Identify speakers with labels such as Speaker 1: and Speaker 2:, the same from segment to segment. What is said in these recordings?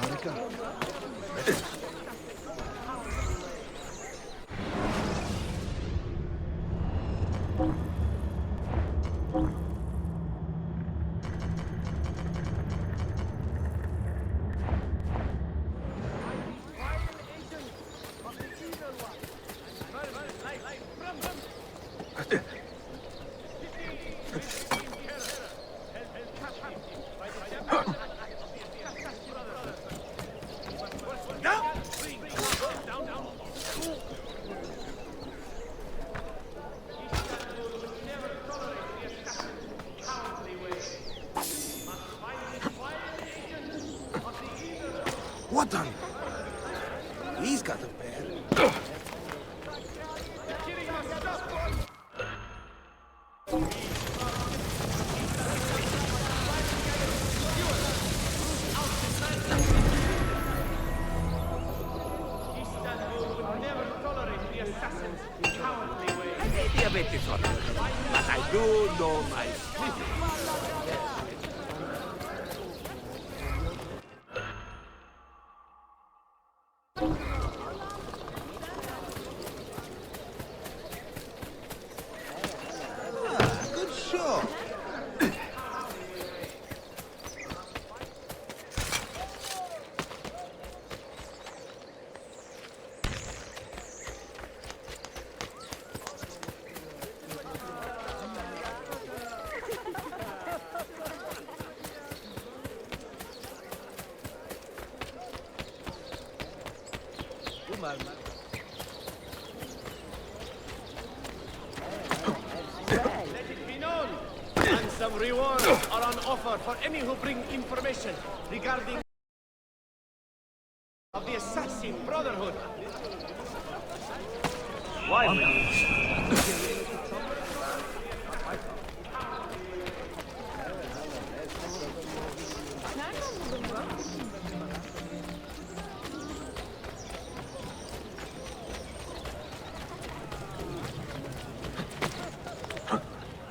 Speaker 1: Harika. What on? He's got a pair.
Speaker 2: Maybe a bit disorderly, but I do know my slipping.
Speaker 1: Good shot.
Speaker 3: Let it be known, and some rewards are on offer for any who bring information regarding of the Assassin Brotherhood. Why?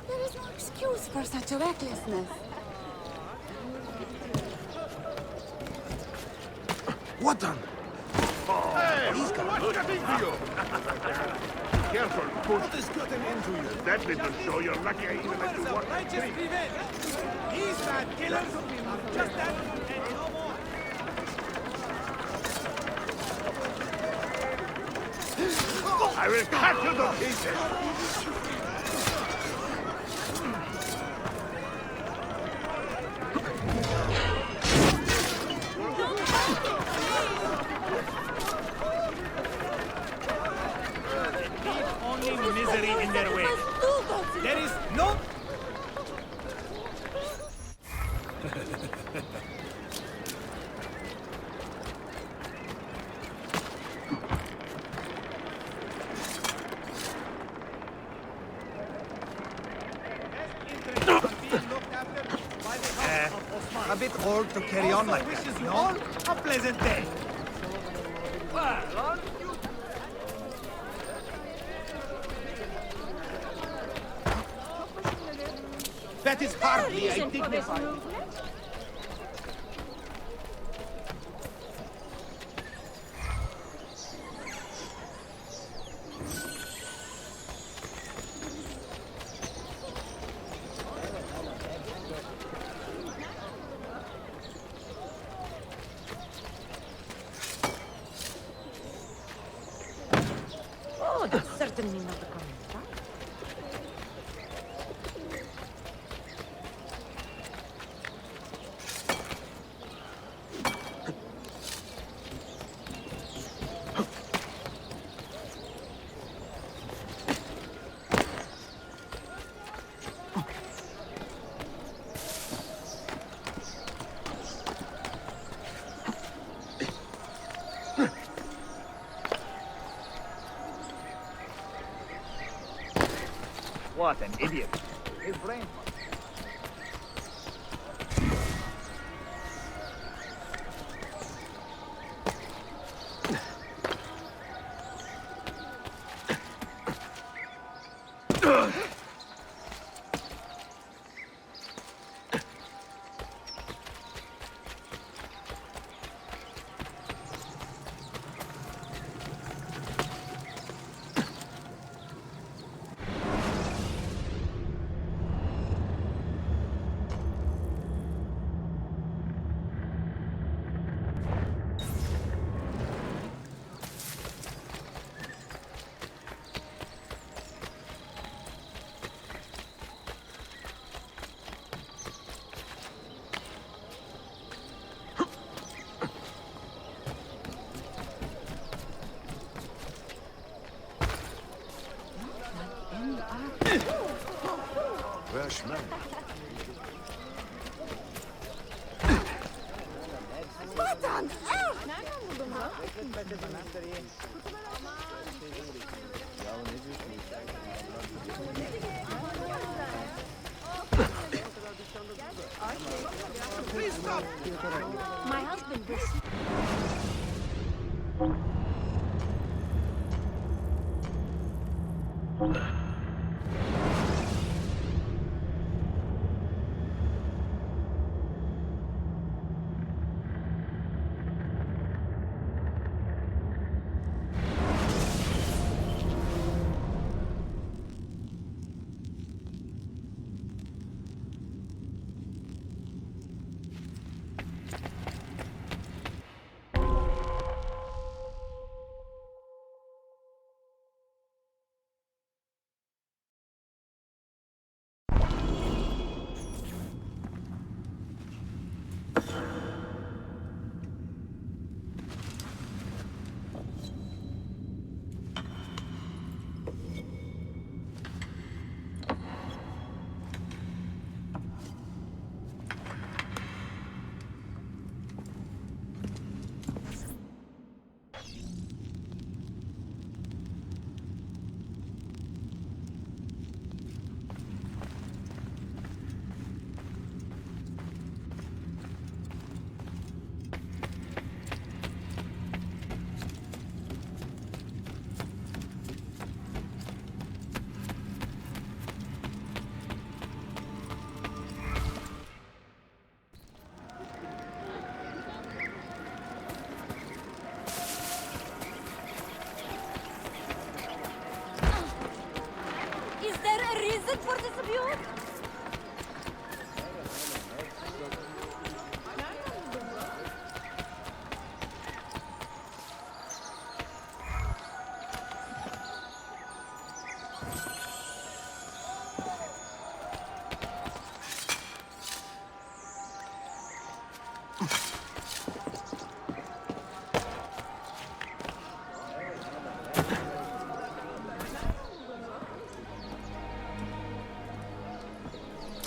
Speaker 4: There is no excuse for such a recklessness.
Speaker 1: What on? He's got
Speaker 5: Look at you! Careful, push. What has gotten into you? That little show you're lucky I even let you watch.
Speaker 3: Righteous revenge! These bad killers! Just that and no more!
Speaker 5: I will cut you to pieces!
Speaker 3: Only misery in their way. There is no...
Speaker 1: a bit old to carry on like that,
Speaker 3: wishes
Speaker 1: you
Speaker 3: you
Speaker 1: know?
Speaker 3: all a pleasant day. Well, that is hardly a dignified...
Speaker 4: Oh, that's certainly not a common sight.
Speaker 3: What an idiot. His brain...
Speaker 4: My husband was... Is there a reason for this abuse?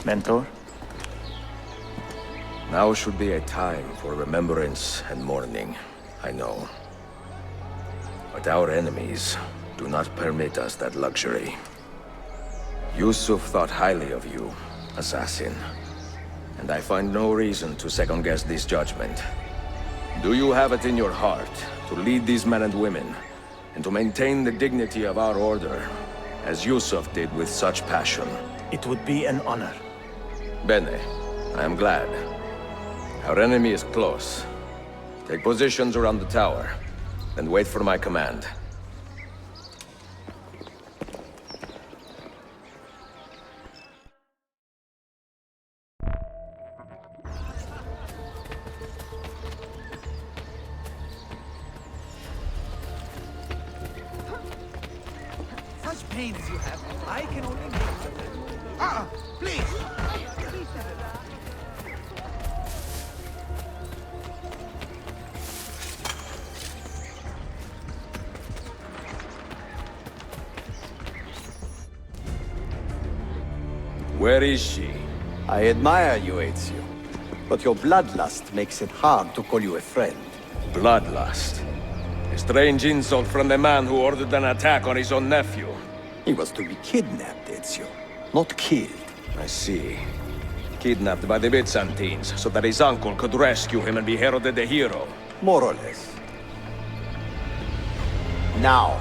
Speaker 6: Mentor?
Speaker 7: Now should be a time for remembrance and mourning, I know. But our enemies do not permit us that luxury. Yusuf thought highly of you, assassin. And I find no reason to second-guess this judgment. Do you have it in your heart to lead these men and women, and to maintain the dignity of our order, as Yusuf did with such passion?
Speaker 6: It would be an honor.
Speaker 7: Bene, I am glad. Our enemy is close. Take positions around the tower, and wait for my command.
Speaker 1: Such pain as you have, I can only make them. Please!
Speaker 7: Where is she?
Speaker 8: I admire you, Ezio. But your bloodlust makes it hard to call you a friend.
Speaker 7: Bloodlust. A strange insult from the man who ordered an attack on his own nephew.
Speaker 8: He was to be kidnapped, Ezio, not killed.
Speaker 7: I see. Kidnapped by the Byzantines, so that his uncle could rescue him and be heralded a hero.
Speaker 8: More or less. Now,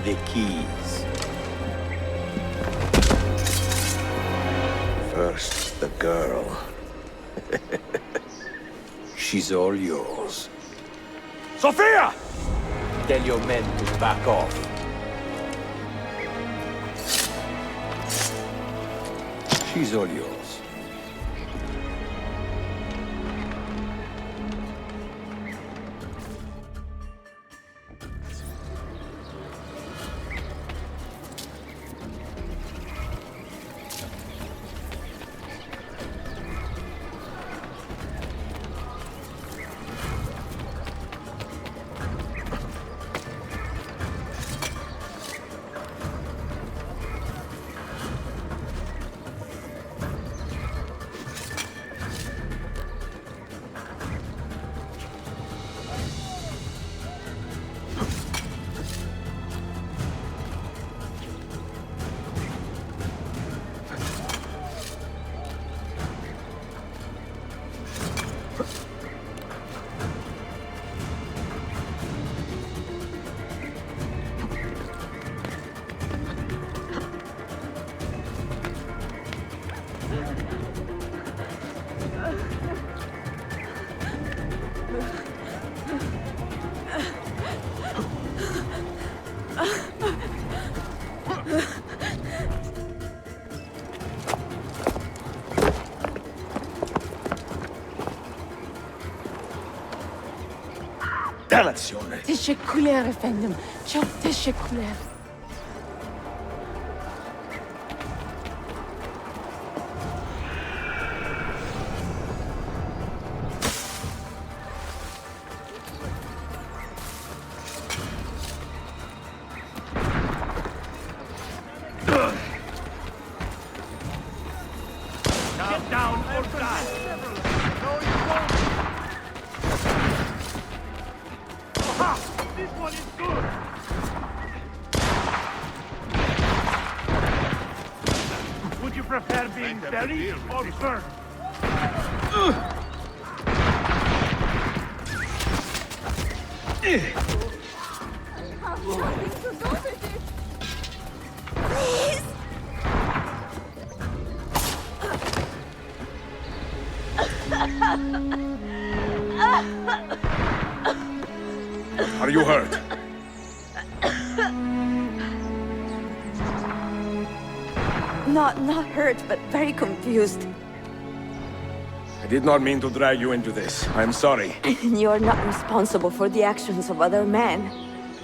Speaker 8: the keys.
Speaker 7: First, the girl.
Speaker 8: She's all yours.
Speaker 7: Sophia!
Speaker 8: Tell your men to back off. She's all yours.
Speaker 6: Dannazione!
Speaker 9: Teşekkürler efendim. Çok teşekkürler.
Speaker 2: Get down or die!
Speaker 5: No, you won't!
Speaker 2: Aha! This one is good! Would you prefer being buried or burned?
Speaker 4: Please!
Speaker 7: Are you hurt?
Speaker 9: Not hurt, but very confused.
Speaker 7: I did not mean to drag you into this. I'm sorry.
Speaker 9: You're not responsible for the actions of other men.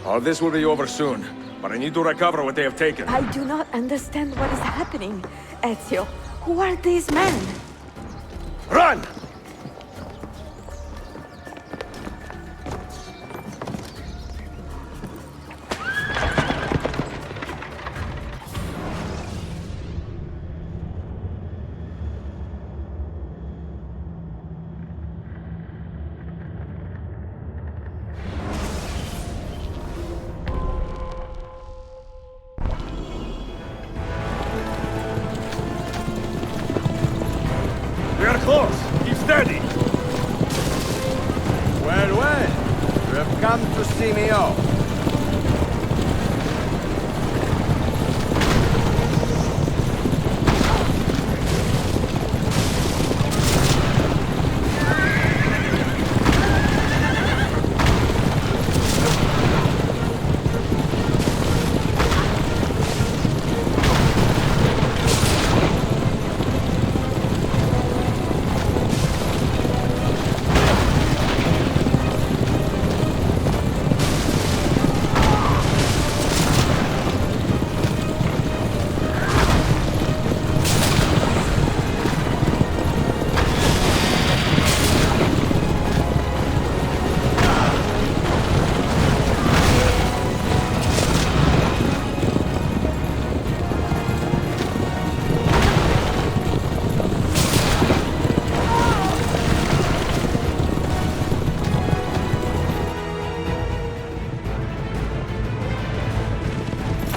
Speaker 7: All this will be over soon, but I need to recover what they have taken.
Speaker 9: I do not understand what is happening. Ezio, who are these men?
Speaker 7: Run! We are close. Keep steady.
Speaker 8: Well, well. You have come to see me off.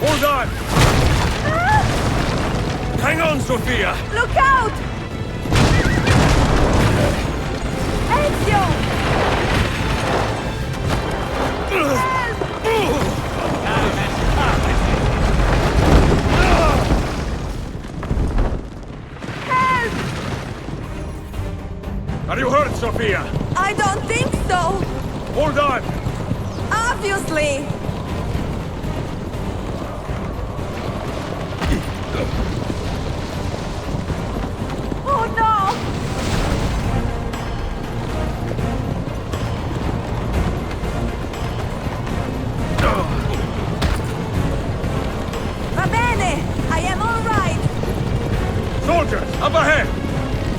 Speaker 7: Hold on! Hang on, Sophia!
Speaker 9: Look out! Ezio!
Speaker 7: Are you hurt, Sophia?
Speaker 9: I don't think so!
Speaker 7: Hold on!
Speaker 9: Obviously! Oh no! Va bene! I am all right!
Speaker 7: Soldiers, up ahead!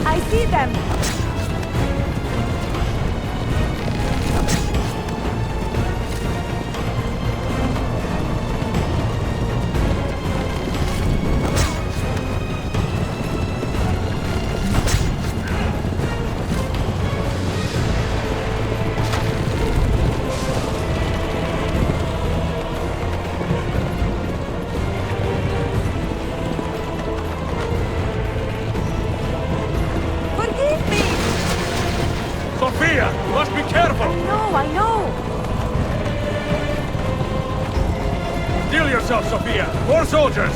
Speaker 9: I see them! Forgive me!
Speaker 7: Sophia, you must be careful!
Speaker 9: No, I know!
Speaker 7: Steel yourself, Sophia! More soldiers!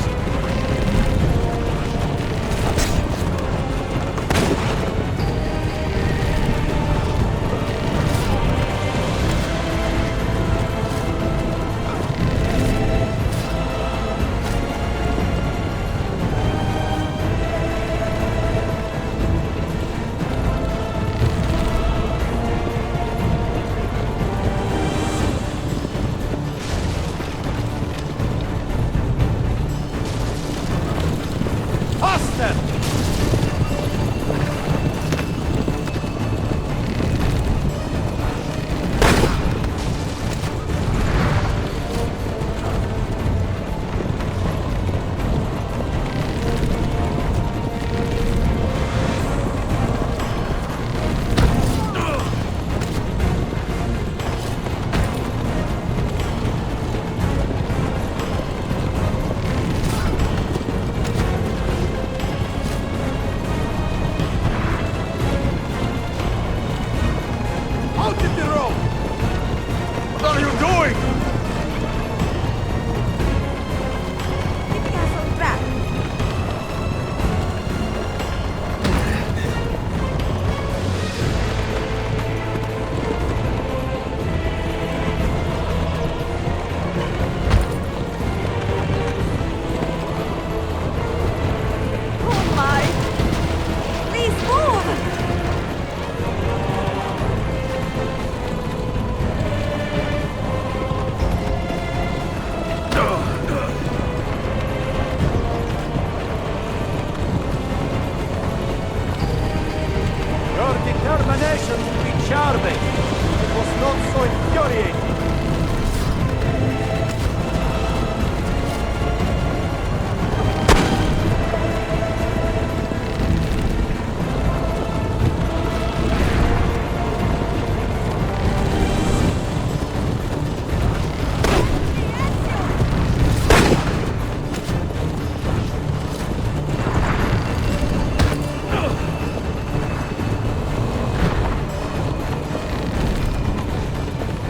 Speaker 8: not so infuriating.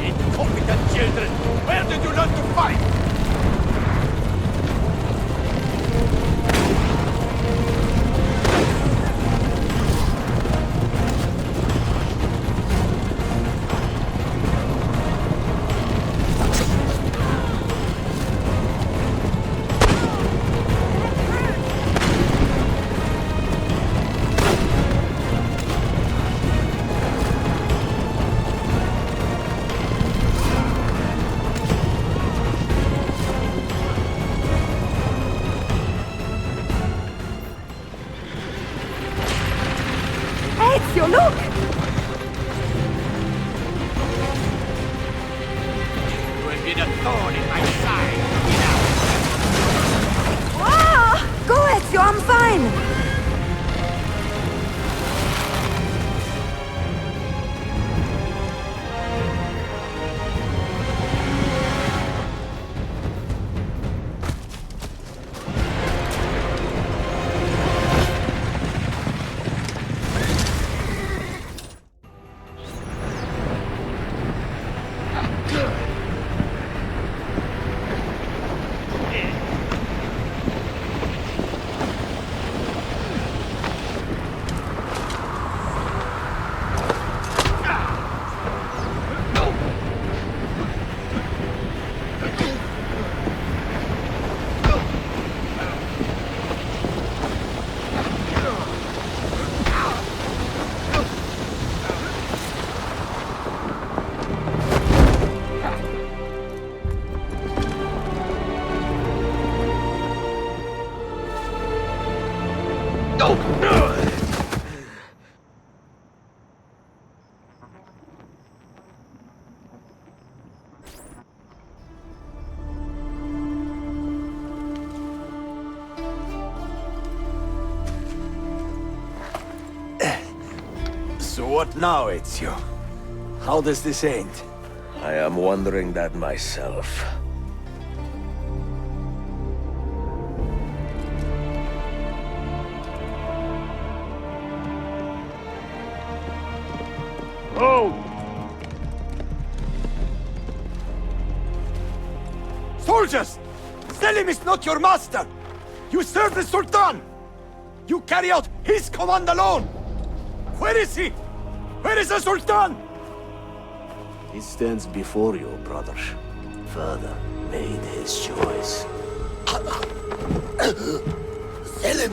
Speaker 2: Incompetent children! Where did you learn to fight?
Speaker 9: Ezio, look!
Speaker 2: You have been a thorn in my side. Get out!
Speaker 9: Ah! Go, Ezio, I'm fine!
Speaker 8: So what now, Ezio? How does this end?
Speaker 7: I am wondering that myself.
Speaker 5: Oh!
Speaker 8: Soldiers! Selim is not your master! You serve the Sultan! You carry out his command alone! Where is he? Where is the Sultan?
Speaker 10: He stands before you, brother. Father made his choice.
Speaker 8: Selim!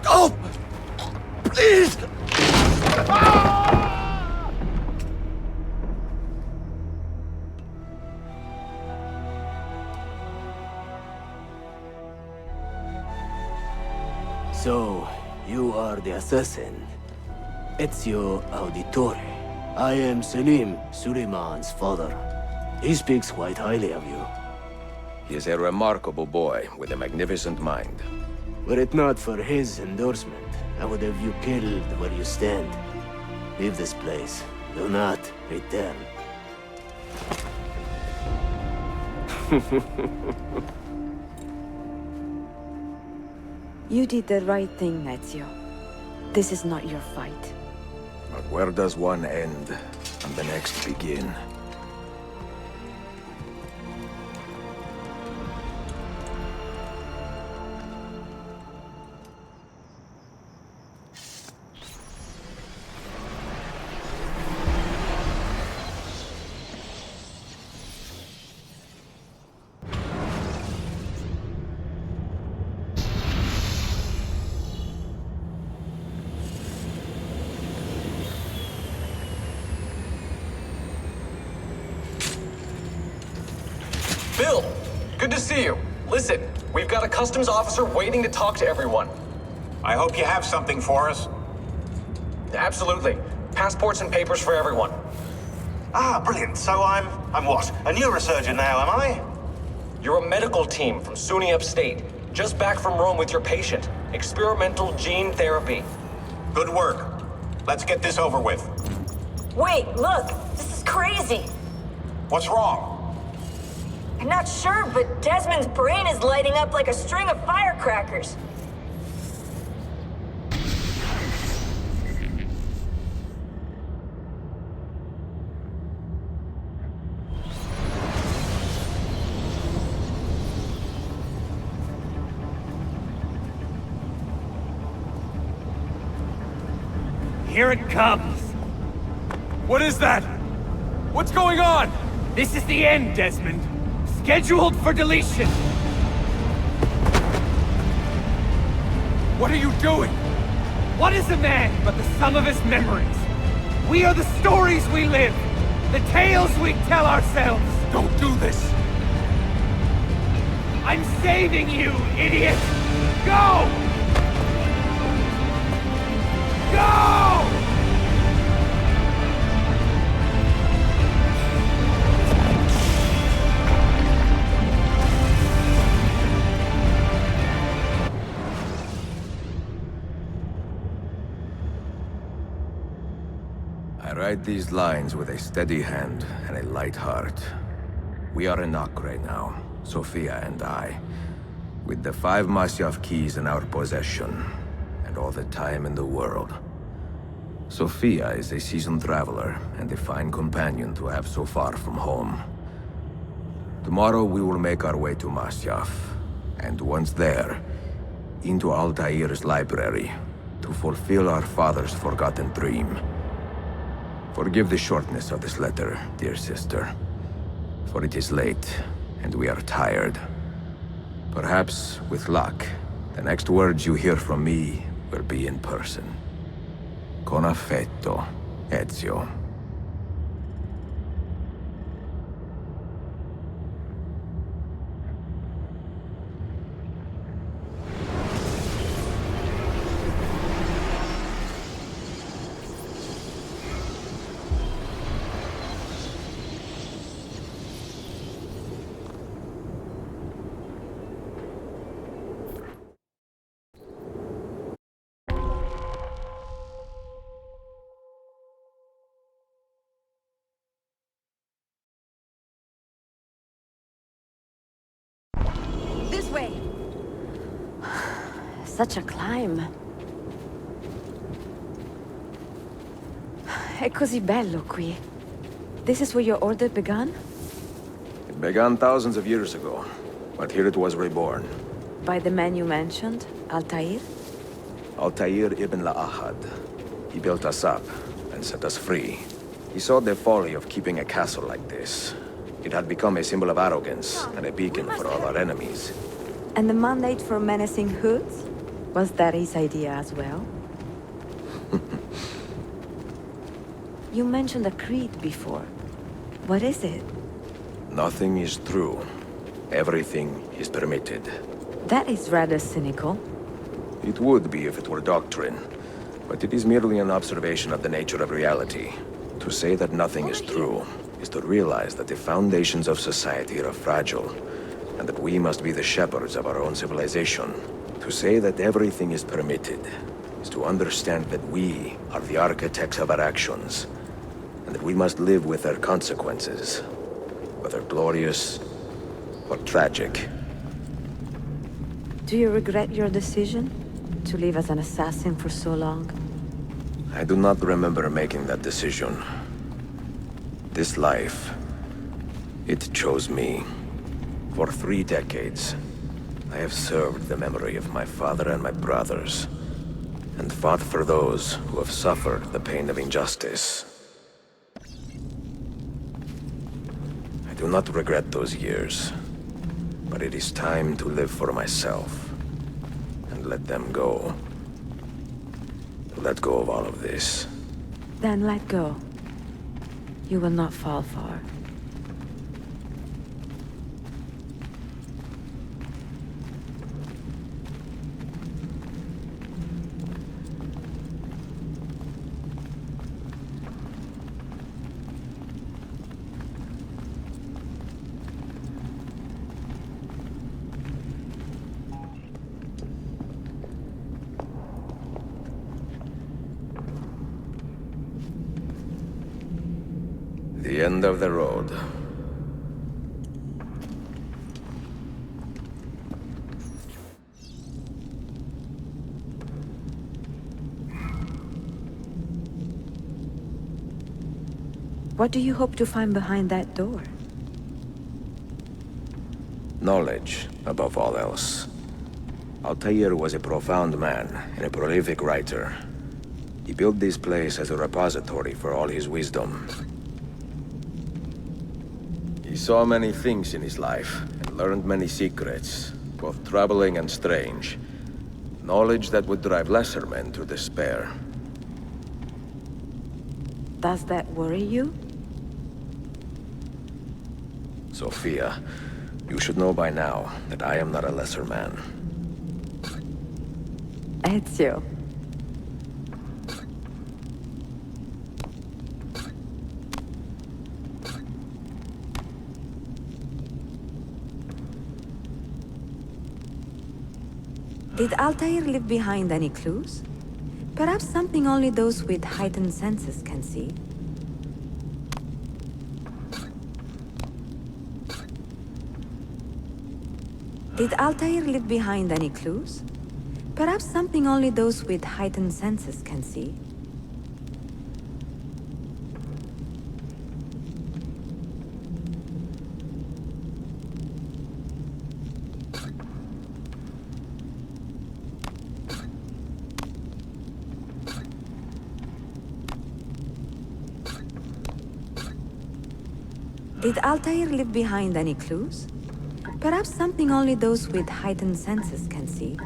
Speaker 8: Stop! Please!
Speaker 10: So, you are the assassin. Ezio Auditore. I am Selim, Suleiman's father. He speaks quite highly of you.
Speaker 7: He is a remarkable boy with a magnificent mind.
Speaker 10: Were it not for his endorsement, I would have you killed where you stand. Leave this place. Do not return.
Speaker 9: You did the right thing, Ezio. This is not your fight.
Speaker 7: But where does one end and the next begin?
Speaker 11: Bill, good to see you. Listen, we've got a customs officer waiting to talk to everyone.
Speaker 12: I hope you have something for us.
Speaker 11: Absolutely. Passports and papers for everyone.
Speaker 12: Ah, brilliant. So I'm what? A neurosurgeon now, am I?
Speaker 11: You're a medical team from SUNY Upstate. Just back from Rome with your patient. Experimental gene therapy.
Speaker 12: Good work. Let's get this over with.
Speaker 4: Wait, look! This is crazy!
Speaker 12: What's wrong?
Speaker 4: I'm not sure, but Desmond's brain is lighting up like a string of firecrackers.
Speaker 8: Here it comes! What is that? What's going on?
Speaker 1: This is the end, Desmond. Scheduled for deletion.
Speaker 8: What are you doing?
Speaker 1: What is a man but the sum of his memories? We are the stories we live, the tales we tell ourselves.
Speaker 8: Don't do this!
Speaker 1: I'm saving you, idiot! Go! Go!
Speaker 7: I write these lines with a steady hand and a light heart. We are in Acre now, Sophia and I, with the 5 Masyaf keys in our possession, and all the time in the world. Sophia is a seasoned traveler, and a fine companion to have so far from home. Tomorrow we will make our way to Masyaf, and once there, into Altair's library, to fulfill our father's forgotten dream. Forgive the shortness of this letter, dear sister, for it is late, and we are tired. Perhaps, with luck, the next words you hear from me will be in person. Con affetto, Ezio.
Speaker 4: This way!
Speaker 9: Such a climb. È così bello qui. This is where your order began?
Speaker 7: It began thousands of years ago, but here it was reborn.
Speaker 9: By the man you mentioned, Altair?
Speaker 7: Altair ibn La'ahad. He built us up and set us free. He saw the folly of keeping a castle like this. It had become a symbol of arrogance and a beacon for all our enemies.
Speaker 9: And the mandate for menacing hoods? Was that his idea as well? You mentioned a creed before. What is it?
Speaker 7: Nothing is true. Everything is permitted.
Speaker 9: That is rather cynical.
Speaker 7: It would be if it were doctrine, but it is merely an observation of the nature of reality. To say that nothing is true is to realize that the foundations of society are fragile, and that we must be the shepherds of our own civilization. To say that everything is permitted is to understand that we are the architects of our actions, and that we must live with their consequences, whether glorious or tragic.
Speaker 9: Do you regret your decision to live as an assassin for so long?
Speaker 7: I do not remember making that decision. This life, it chose me. For 3 decades, I have served the memory of my father and my brothers, and fought for those who have suffered the pain of injustice. I do not regret those years, but it is time to live for myself, and let them go. Let go of all of this.
Speaker 9: Then let go. You will not fall far.
Speaker 7: The end of the road.
Speaker 9: What do you hope to find behind that door?
Speaker 7: Knowledge, above all else. Altair was a profound man and a prolific writer. He built this place as a repository for all his wisdom. He saw many things in his life and learned many secrets, both troubling and strange. Knowledge that would drive lesser men to despair.
Speaker 9: Does that worry you?
Speaker 7: Sophia, you should know by now that I am not a lesser man.
Speaker 9: Ezio. Did Altair leave behind any clues? Perhaps something only those with heightened senses can see. Did Altair leave behind any clues? Perhaps something only those with heightened senses can see. Did Altair leave behind any clues? Perhaps something only those with heightened senses can see.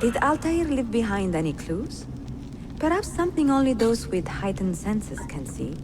Speaker 9: Did Altair leave behind any clues? Perhaps something only those with heightened senses can see.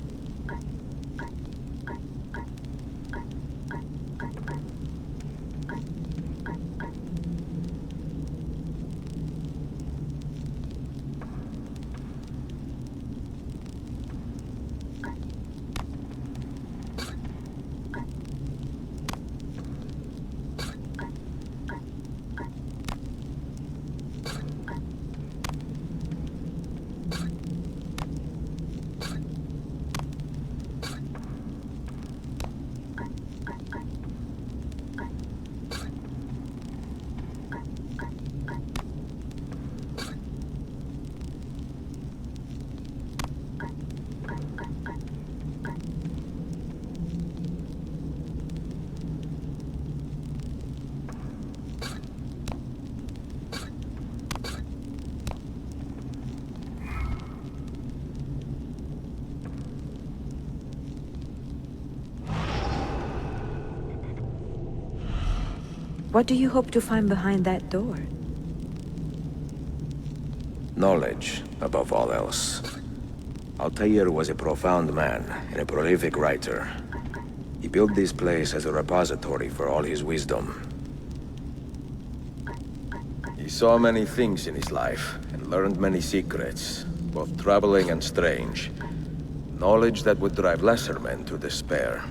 Speaker 9: What do you hope to find behind that door?
Speaker 7: Knowledge, above all else. Altair was a profound man and a prolific writer. He built this place as a repository for all his wisdom. He saw many things in his life and learned many secrets, both troubling and strange. Knowledge that would drive lesser men to despair.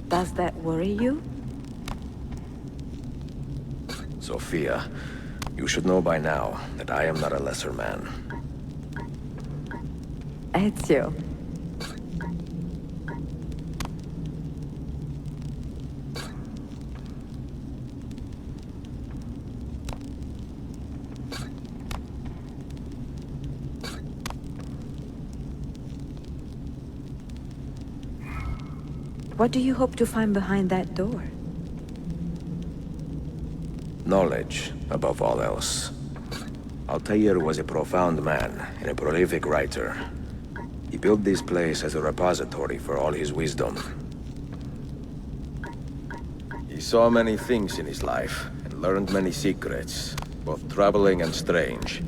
Speaker 9: Does that worry you?
Speaker 7: Sophia, you should know by now that I am not a lesser man.
Speaker 9: Ezio. What do you hope to find behind that door?
Speaker 7: Knowledge, above all else. Altair was a profound man and a prolific writer. He built this place as a repository for all his wisdom. He saw many things in his life and learned many secrets, both troubling and strange.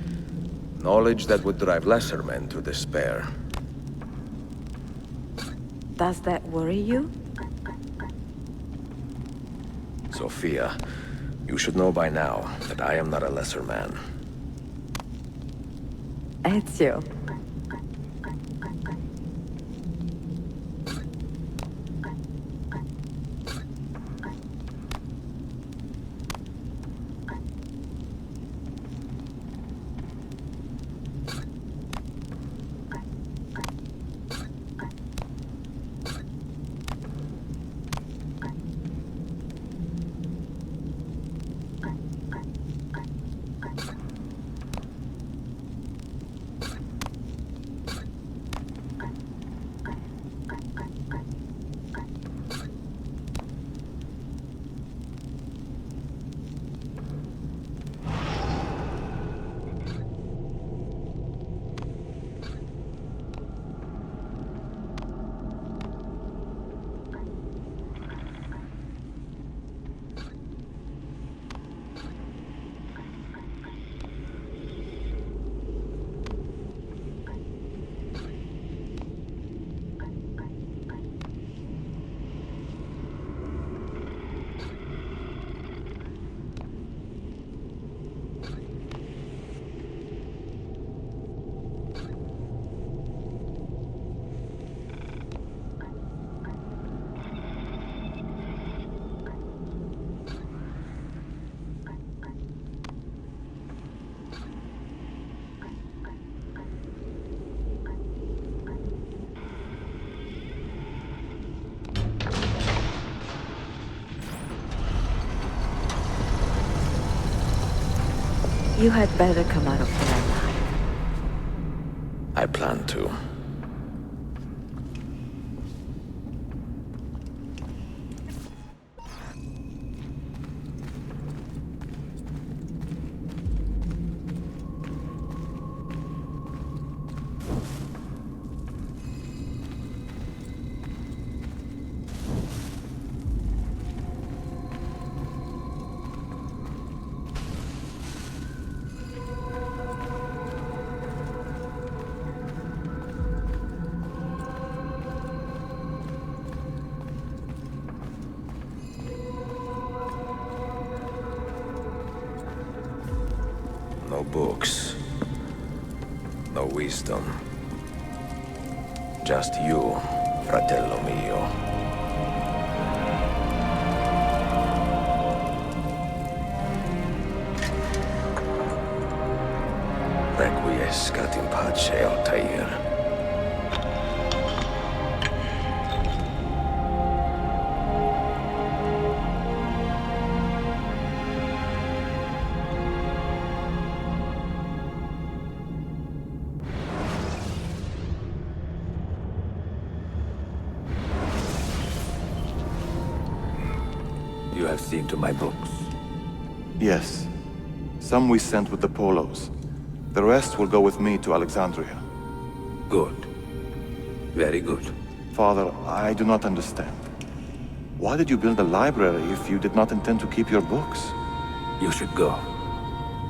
Speaker 7: Knowledge that would drive lesser men to despair.
Speaker 9: Does that worry you?
Speaker 7: Sophia, you should know by now that I am not a lesser man.
Speaker 9: Ezio. You had better come out of here alive.
Speaker 7: I plan to. No books. No wisdom. Just you, fratello mio. Requiescat in pace, Altair. You have seen to my books.
Speaker 13: Yes. Some we sent with the Polos. The rest will go with me to Alexandria.
Speaker 7: Good. Very good.
Speaker 13: Father, I do not understand. Why did you build a library if you did not intend to keep your books?
Speaker 7: You should go.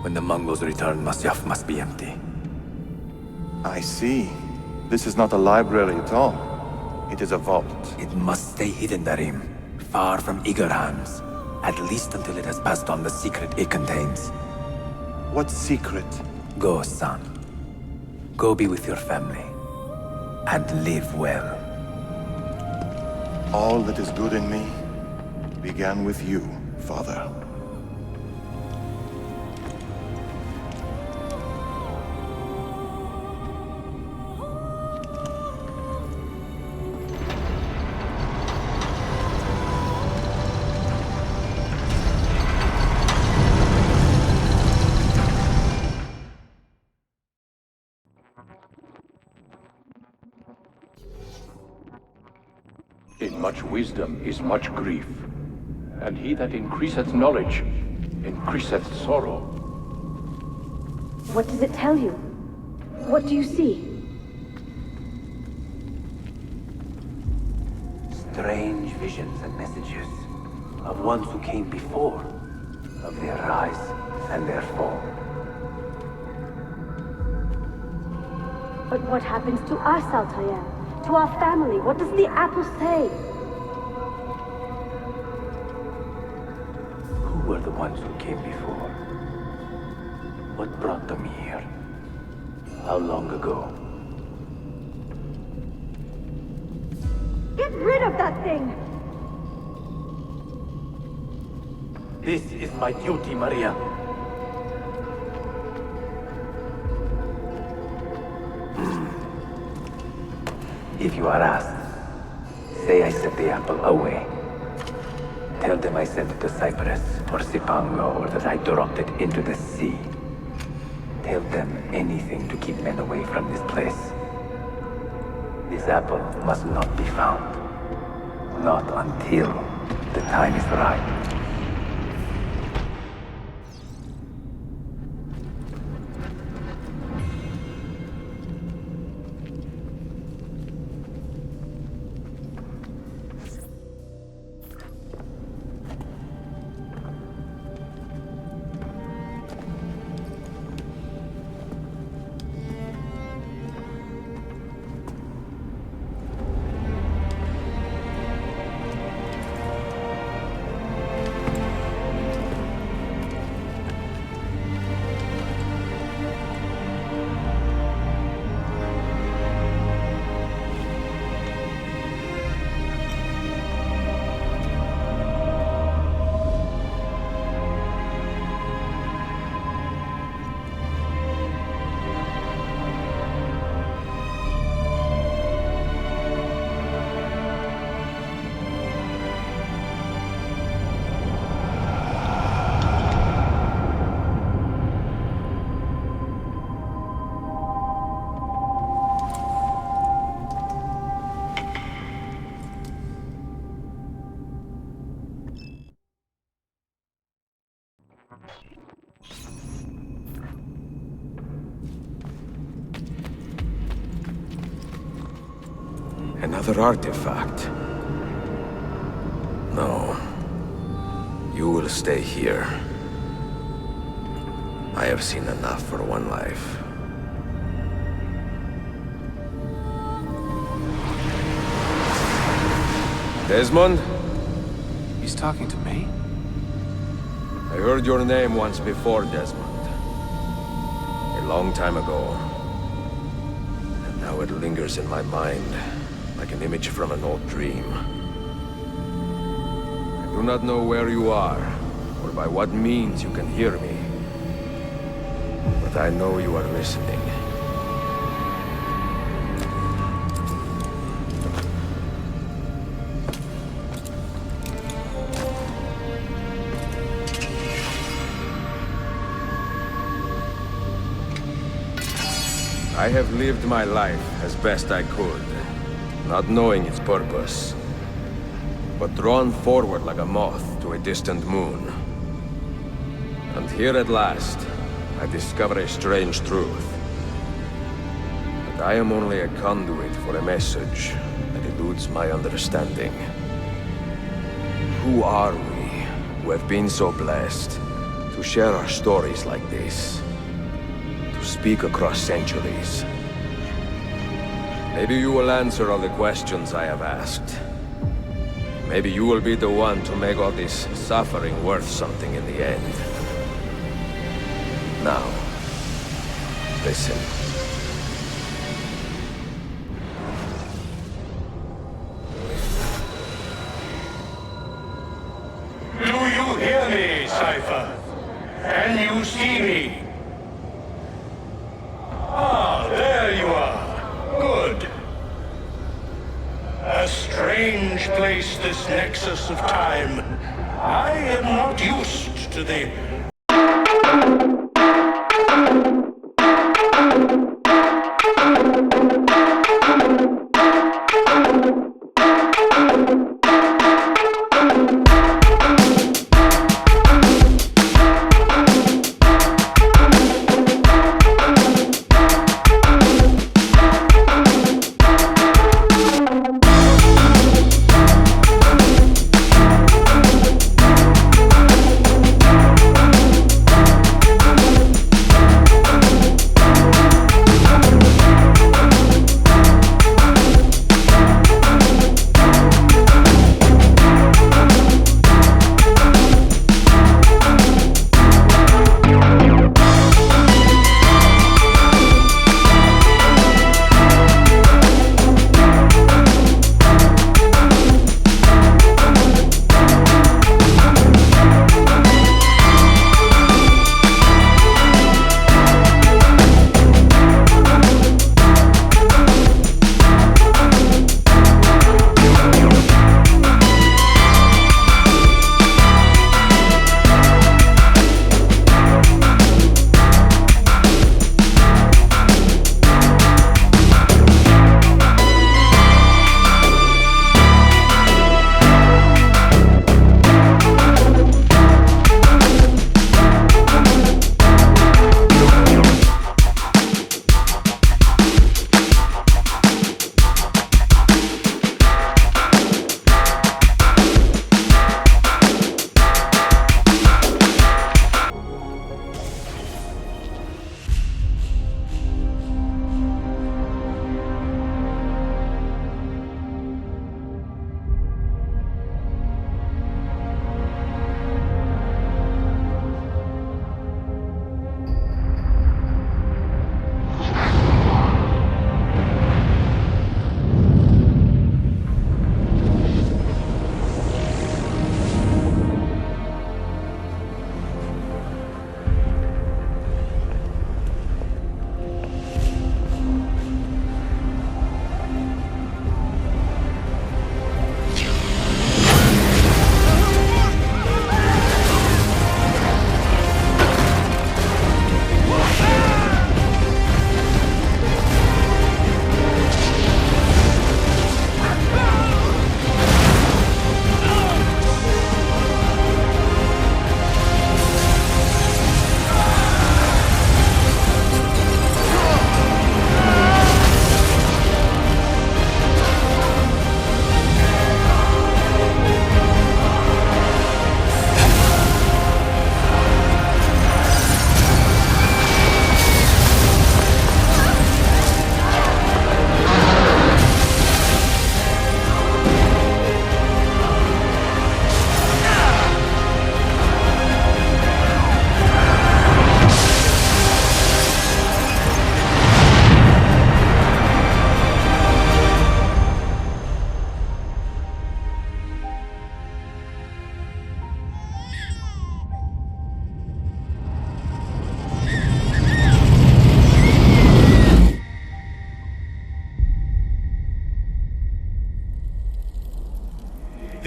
Speaker 7: When the Mongols return, Masyaf must be empty.
Speaker 13: I see. This is not a library at all. It is a vault.
Speaker 7: It must stay hidden, Darim. Far from eager hands. At least until it has passed on the secret it contains.
Speaker 13: What secret?
Speaker 7: Go, son. Go be with your family. And live well.
Speaker 13: All that is good in me began with you, Father.
Speaker 14: In much wisdom is much grief, and he that increaseth knowledge increaseth sorrow.
Speaker 15: What does it tell you? What do you see?
Speaker 16: Strange visions and messages of ones who came before, of their rise and their fall.
Speaker 15: But what happens to us, Altair? To our family? What does the apple say?
Speaker 16: were the ones who came before. What brought them here? How long ago?
Speaker 15: Get rid of that thing!
Speaker 16: This is my duty, Maria. If you are asked, say I sent the apple away. Tell them I sent it to Cyprus or Cipango, or that I dropped it into the sea. Tell them anything to keep men away from this place. This apple must not be found. Not until the time is right.
Speaker 7: Another artifact. No. You will stay here. I have seen enough for one life. Desmond?
Speaker 17: He's talking to me?
Speaker 7: I heard your name once before, Desmond. A long time ago. And now it lingers in my mind, like an image from an old dream. I do not know where you are, or by what means you can hear me. But I know you are listening. I have lived my life as best I could, not knowing its purpose, but drawn forward like a moth to a distant moon. And here at last, I discover a strange truth. That I am only a conduit for a message that eludes my understanding. Who are we, who have been so blessed, to share our stories like this? To speak across centuries. Maybe you will answer all the questions I have asked. Maybe you will be the one to make all this suffering worth something in the end. Now, listen.
Speaker 18: Do you hear me, Cypher? Can you see me? Ah, there you are. Good. A strange place, this nexus of time. I am not used to the...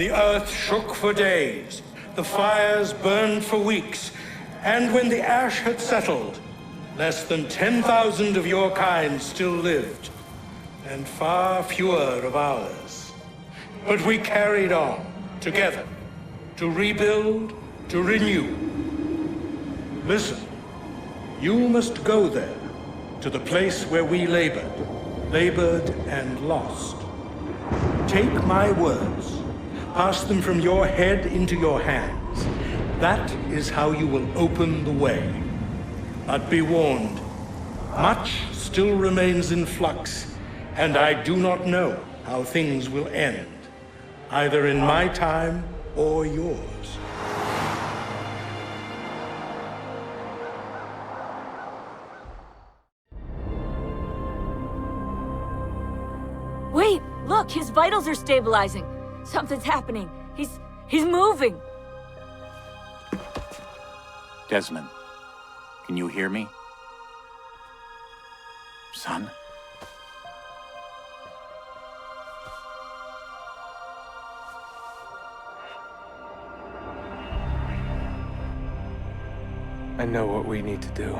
Speaker 18: the earth shook for days, the fires burned for weeks, and when the ash had settled, less than 10,000 of your kind still lived, and far fewer of ours. But we carried on, together, to rebuild, to renew. Listen, you must go there, to the place where we labored and lost. Take my words, pass them from your head into your hands. That is how you will open the way. But be warned, much still remains in flux, and I do not know how things will end, either in my time or yours.
Speaker 4: Wait, look, his vitals are stabilizing. Something's happening. He's moving.
Speaker 17: Desmond, can you hear me? Son?
Speaker 19: I know what we need to do.